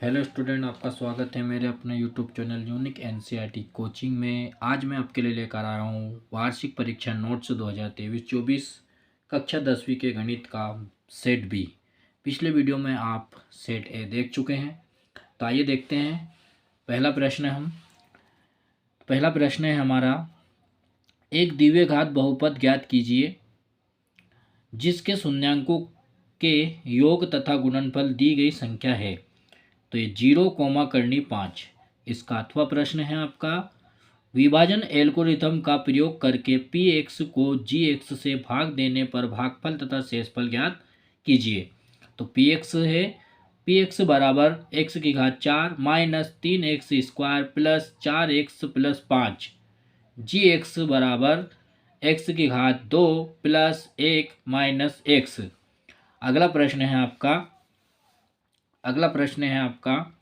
Hello student, आपका स्वागत है मेरे अपने YouTube channel unique NCERT coaching में। आज मैं आपके लिए लेकर आया हूँ वार्षिक परीक्षा नोट्स 2023-24 कक्षा 10वीं के गणित का सेट बी। पिछले वीडियो में आप सेट ए देख चुके हैं, तो आइए देखते हैं। पहला प्रश्न है हमारा, एक द्विघात बहुपद ज्ञात कीजिए जिसके शून्यांकों के योग तथा गुणनफल दी गई संख्या है। तो ये 0, करनी 5। इसका अथवा प्रश्न है आपका, विभाजन एल्गोरिथम का प्रयोग करके पी एक्स को जी एक्स से भाग देने पर भागफल तथा शेषफल ज्ञात कीजिए। तो पी एक्स है, पी एक्स बराबर एक्स की घात 4 minus 3x² plus 4x plus 5। जी एक्स बराबर एक्स की घात 2 प्लस 1 माइनस एक्स। अगला प्रश्न है आपका,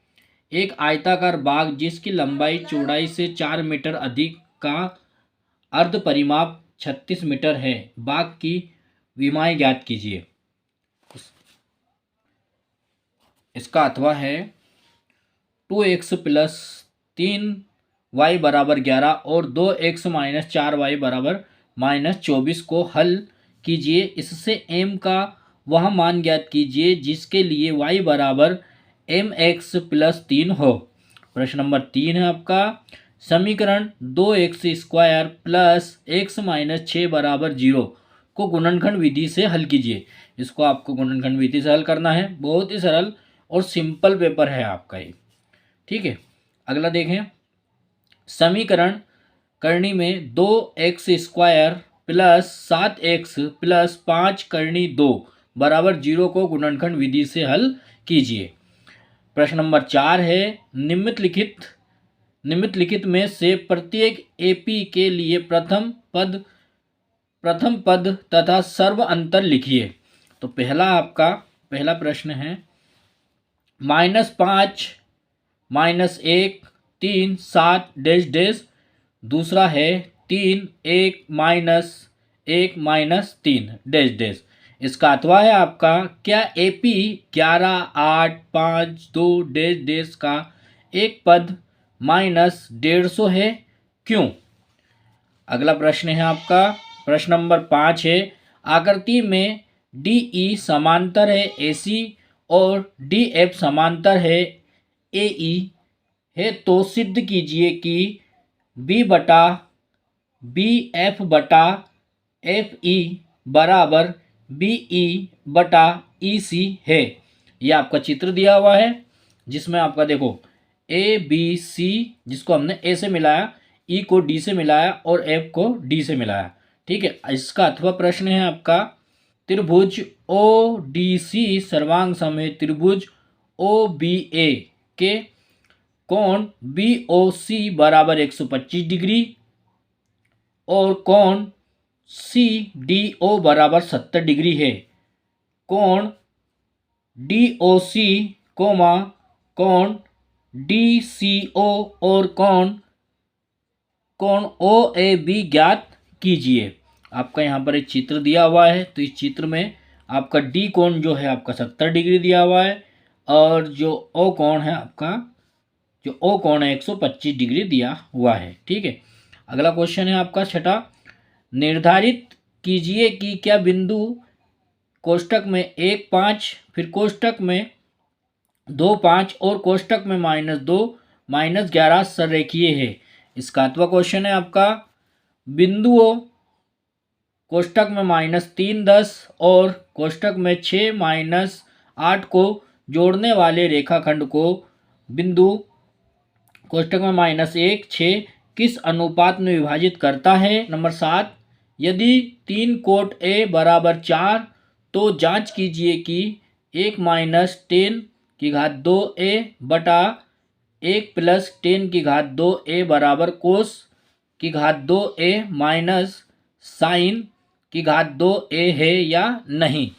एक आयताकार बाग जिसकी लंबाई चौड़ाई से 4 मीटर अधिक का अर्ध परिमाप 36 मीटर है, बाग की विमाएं ज्ञात कीजिए। इसका अथवा है 2x प्लस 3y बराबर 11 और 2x माइनस 4y बराबर माइनस 24 को हल कीजिए। इससे m का वह मान ज्ञात कीजिए जिसके लिए y बराबर mx प्लस 3 हो। प्रश्न नंबर 3 है आपका, समीकरण 2x² प्लस x माइनस 6 बराबर 0 को गुणनखंड विधि से हल कीजिए। इसको आपको गुणनखंड विधि से हल करना है, बहुत ही सरल और सिंपल पेपर है आपका ये। ठीक है, अगला देखें। समीकरण करनी में 2x² प्लस 7x प्लस 5 करनी 2 बराबर 0 को गुणनखंड विधि से हल कीजिए। प्रश्न नंबर 4 है, निम्नलिखित में से प्रत्येक एपी के लिए प्रथम पद तथा सर्व अंतर लिखिए। तो पहला प्रश्न है, -5 -1 3 7 डैश डैश। दूसरा है 3 1 -1 -3 डैश डैश। इसका अथवा है आपका, क्या एपी 11 8 5 2 डैश डैश का एक पद -150 है, क्यों? अगला प्रश्न है आपका, प्रश्न नंबर 5 है, आकृति में DE समांतर है AC और DF समांतर है AE है, तो सिद्ध कीजिए कि B बटा BF बटा FE बराबर BE बटा EC है। यह आपका चित्र दिया हुआ है जिसमें आपका देखो ABC, जिसको हमने A से मिलाया, E को D से मिलाया और F को D से मिलाया। ठीक है, इसका अथवा प्रश्न है आपका, त्रिभुज ODC सर्वांग समेत त्रिभुज OBA के कोण BOC बराबर 125 डिग्री और कोण CDO बराबर 70 डिग्री है। कोण DOC कोण DCO और कोण OAB ज्ञात कीजिए। आपका यहाँ पर एक चित्र दिया हुआ है, तो इस चित्र में आपका D कोण जो है आपका 70 डिग्री दिया हुआ है और जो O कोण है आपका, जो O कोण है 125 डिग्री दिया हुआ है। ठीक है, अगला क्वेश्चन है आपका 6, निर्धारित कीजिए कि क्या बिंदु कोष्टक में 1 5 फिर कोष्टक में 2 5 और कोष्टक में -2 -11 सररेखीय है। इसका अथवा क्वेश्चन है आपका, बिंदुओं कोष्टक में -3 10 और कोष्टक में 6 -8 को जोड़ने वाले रेखाखंड को बिंदु कोष्टक में -1 6 किस अनुपात में विभाजित करता है। नंबर 7, यदि 3 कोट A बराबर 4 तो जांच कीजिए कि 1 - 10 की घात 2A बटा 1 प्लस 10 की घात 2A बराबर कोस की घात 2A माइनस साइन की घात 2A है या नहीं।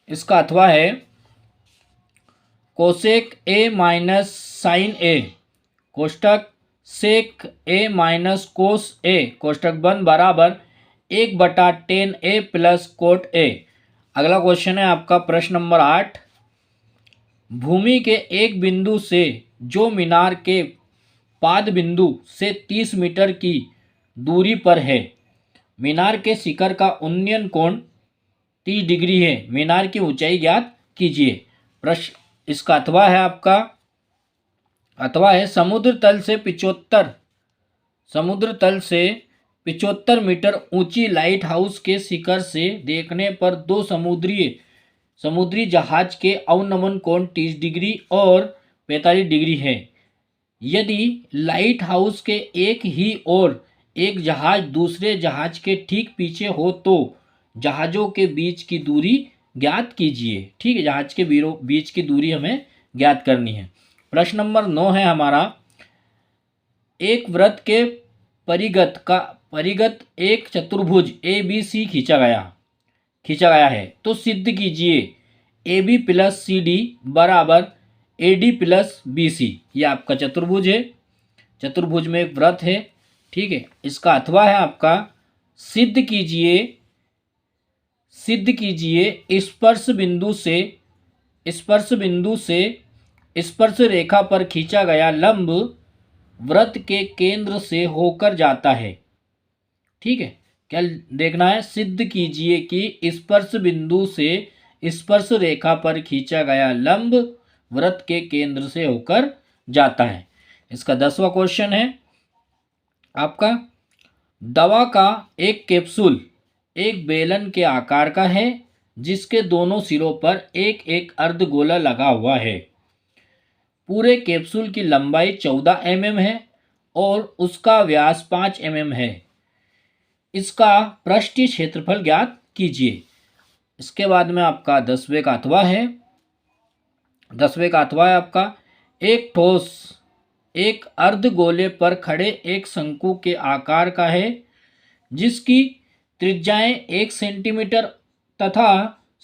इसका अथवा है, cosec A minus sine A कोष्टक sec A minus cos A कोष्टक बंद बराबर 1/10A प्लस कोट A। अगला क्वेश्चन है आपका प्रश्न नंबर 8, भूमि के एक बिंदु से जो मीनार के पाद बिंदु से 30 मीटर की दूरी पर है। मीनार के शिखर का उन्नयन कोण 30 डिग्री है। मीनार की ऊंचाई ज्ञात कीजिए। प्रश्न इसका अथवा है आपका, अथवा है समुद्र तल से 75 मीटर ऊंची लाइट हाउस के शिखर से देखने पर दो समुद्री जहाज के अवनमन कोण 30 डिग्री और 45 डिग्री है। यदि लाइट हाउस के एक ही ओर एक जहाज दूसरे जहाज के ठीक पीछे हो तो जहाज़ों के बीच की दूरी ज्ञात कीजिए। ठीक है, जहाज के बीच की दूरी हमें ज्ञात करनी है। प्रश्न नंबर 9 है हमारा, एक वृत्त के परिगत एक चतुर्भुज ABC खींचा गया है तो सिद्ध कीजिए AB प्लस CD बराबर AD प्लस BC। ये आपका चतुर्भुज है, चतुर्भुज में एक वृत्त है। ठीक है, इसका अथवा है आपका, सिद्ध कीजिए स्पर्श बिंदु से स्पर्श रेखा पर खींचा गया लंब वृत्त के केंद्र से होकर जाता है। ठीक है, क्या देखना है, सिद्ध कीजिए कि स्पर्श बिंदु से स्पर्श रेखा पर खींचा गया लंब वृत्त के केंद्र से होकर जाता है। इसका 10वां क्वेश्चन है आपका, दवा का एक कैप्सूल एक बेलन के आकार का है जिसके दोनों सिरों पर एक एक अर्धगोला लगा हुआ है। पूरे कैप्सूल की लंबाई 14 mm है और उसका व्यास 5 mm है। इसका पृष्ठीय क्षेत्रफल ज्ञात कीजिए। इसके बाद में आपका 10वें का अथवा है। 10वें का अथवा है आपका, एक ठोस एक अर्धगोले पर खड़े एक शंकु के आकार का है जिसकी त्रिज्याएं 1 सेंटीमीटर तथा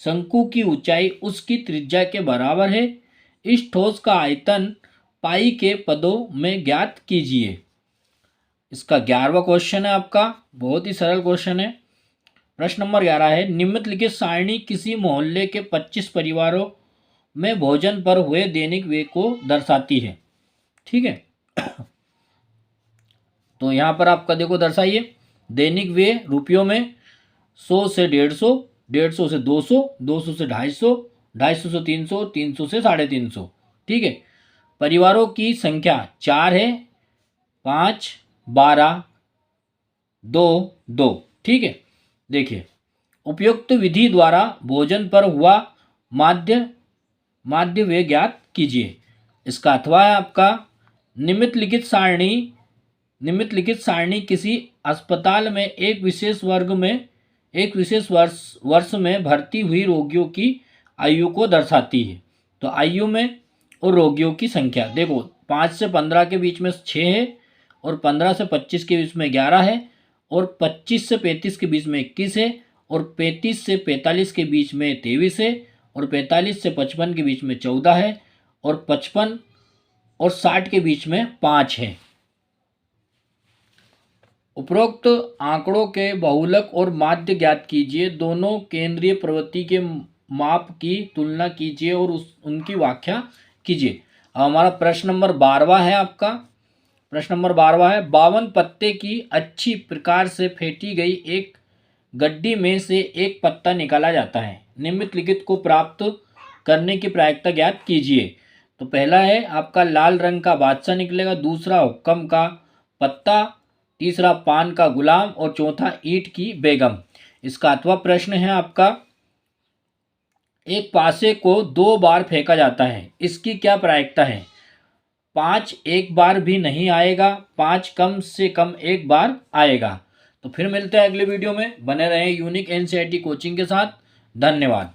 शंकु की ऊंचाई उसकी त्रिज्या के बराबर है। इस ठोस का आयतन पाई के पदों में ज्ञात कीजिए। इसका 11वां क्वेश्चन है आपका, बहुत ही सरल क्वेश्चन है। प्रश्न नंबर 11 है, निम्नलिखित सारणी किसी मोहल्ले के 25 परिवारों में भोजन पर हुए दैनिक व्यय को दर्शाती है। ठीक है, तो यहाँ पर आपका देखो दर्शाइए, दैनिक व्यय रुपयों में 100 से 150, 150 से 200, 200 से 250, 250 से 300, 300 से 350। ठीक है, परिवारों की संख्या 4 है, 5, 12, 2, 2। ठीक है, देखिए उपयुक्त विधि द्वारा भोजन पर हुआ माध्य व्यय ज्ञात कीजिए। इसका अथवा है आपका, निम्नलिखित सारणी किसी अस्पताल में एक विशेष वर्ष में भर्ती हुई रोगियों की आयु को दर्शाती है। तो आयु में और रोगियों की संख्या देखो, 5 से 15 के बीच में 6 है और 15 से 25 के बीच में 11 है और 25 से 35 के बीच में 21 है और 35 से 45 के बीच में 23 है और 45 से 55 के बीच में 14 है और 55 और 60 के बीच में 5 है। उपरोक्त आंकड़ों के बहुलक और माध्य ज्ञात कीजिए। दोनों केंद्रीय प्रवृत्ति के माप की तुलना कीजिए और उनकी व्याख्या कीजिए। अब हमारा प्रश्न नंबर 12वां है आपका। प्रश्न नंबर 12वां है, 52 पत्ते की अच्छी प्रकार से फेंटी गई एक गड्डी में से एक पत्ता निकाला जाता है। निम्नलिखित को प्राप्त करने की प्रायिकता ज्ञात कीजिए। तो पहला है आपका लाल रंग का बादशाह निकलेगा, दूसरा हुक्म का पत्ता, तीसरा पान का गुलाम और चौथा ईंट की बेगम। इसका अथवा प्रश्न है आपका, एक पासे को 2 बार फेंका जाता है, इसकी क्या प्रायिकता है? 5 एक बार भी नहीं आएगा, 5 कम से कम एक बार आएगा। तो फिर मिलते हैं अगले वीडियो में, बने रहें यूनिक NCERT कोचिंग के साथ। धन्यवाद।